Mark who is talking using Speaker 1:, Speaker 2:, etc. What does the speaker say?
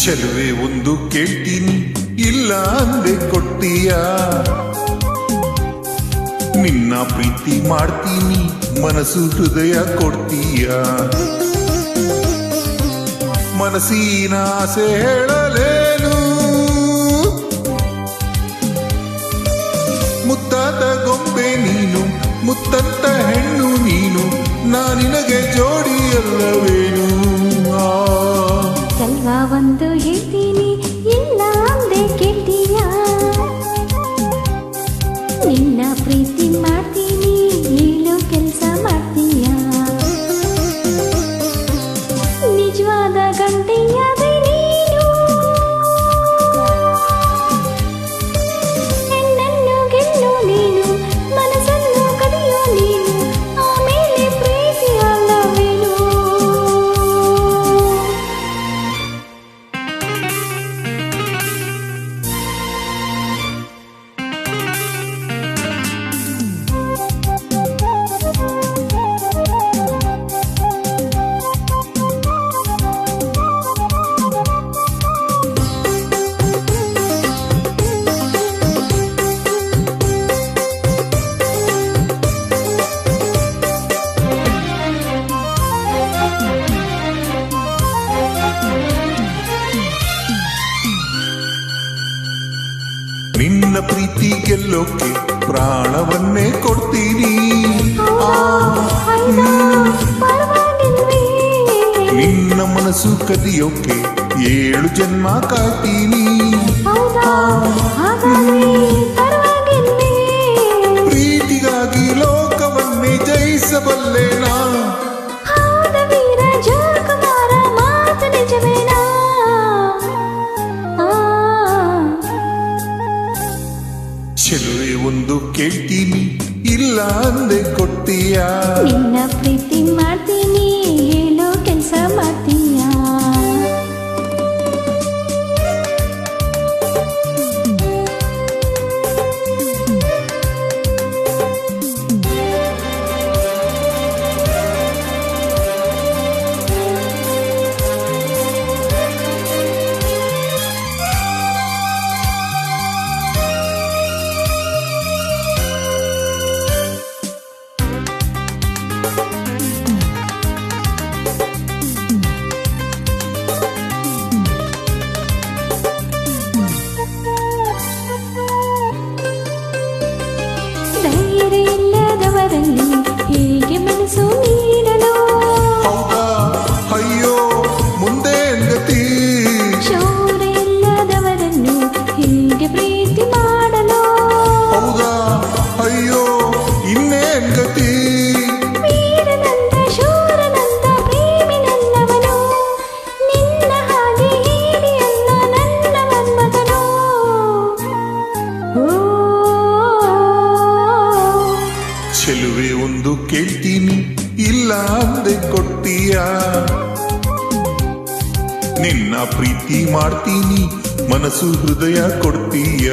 Speaker 1: ಚೆಲುವೆ ಒಂದು ಕೇಳ್ತೀನಿ ಇಲ್ಲ ಅಂದೆ ಕೊಡ್ತೀಯ ನಿನ್ನ ಪ್ರೀತಿ ಮಾಡ್ತೀನಿ ಮನಸ್ಸು ಹೃದಯ ಕೊಡ್ತೀಯ ಮನಸ್ಸಿನ ಆಸೆ ಹೇಳಲೇನು ಮುತ್ತಾದ ಗೊಂಬೆ ನೀನು ಮುತ್ತಂತ ಹೆಣ್ಣು ನೀನು ನಾನಿನಗೆ ಜೋಡಿ ಅಲ್ಲವೇನು
Speaker 2: ಸಲ್ವಾ ಒಂದು ಹೇಳ್ತೀನಿ ಇಲ್ಲ ಅಂದೆ ಕೇಳ್ತೀಯ ನಿನ್ನ ಪ್ರೀತಿ ಮಾಡ್ತೀನಿ ಹೇಳು ಕೆಲಸ ಮಾಡ್ತೀಯ ನಿಜವಾದ ಗಂಟೆಯಾದೆ ನೀನು ಹೆಣ್ಣನ್ನು ಗೆಲ್ಲು ನೀನು ಮನಸ್ಸನ್ನು ಕದಿಯೋ ನೀನು ಆಮೇಲೆ ಪ್ರೀತಿ ಅಲ್ಲವೇನು
Speaker 1: ನಿನ್ನ ಪ್ರೀತಿ ಗೆಲ್ಲೋಕೆ ಪ್ರಾಣವನ್ನೇ ಕೊಡ್ತೀನಿ ನಿನ್ನ ಮನಸ್ಸು ಕದಿಯೋಕೆ 7 ಜನ್ಮ ಕಾಯ್ತೀನಿ ಪ್ರೀತಿಗಾಗಿ ಲೋಕವನ್ನೇ ಜಯಿಸಬಲ್ಲೆನಾ ಚೆಲುವೆ ಒಂದು ಕೇಳ್ತೀನಿ ಇಲ್ಲ ಅಂದೆ ಕೊಡ್ತೀಯ
Speaker 2: ನಿನ್ನ ಪ್ರೀತಿ ಮಾಡ್ತೀನಿ ಹೇಳೋ ಕೆಲಸ ಮಾಡ್ತೀಯ ಹೇಗೆ ಮನಸ್ಸು ನೀಡಲು
Speaker 1: ಅಯ್ಯೋ ಮುಂದೆ ಗತಿ
Speaker 2: ಶೌರ್ಯ ಇಲ್ಲದವರನ್ನು ಹೇಗೆ ಪ್ರೀತಿ ಮಾಡಲು
Speaker 1: ಹೌದಾ ಅಯ್ಯೋ ಇನ್ನೇನ್ ಗತಿ
Speaker 2: ವೀರನಂತ ಶೂರನಂತ ಪ್ರೇಮಿ ನನ್ನವನು ನಿನ್ನ ಹಾಗೆ ಹೇಳಿ ಅಲ್ಲ ನನ್ನ ಮನ್ಮಥನು
Speaker 1: ಚೆಲುವೆ ಒಂದು ಕೇಳ್ತೀನಿ ಇಲ್ಲ ಅಂದೆ ಕೊಡ್ತೀಯ ನಿನ್ನ ಪ್ರೀತಿ ಮಾಡ್ತೀನಿ ಮನಸ್ಸು ಹೃದಯ ಕೊಡ್ತೀಯ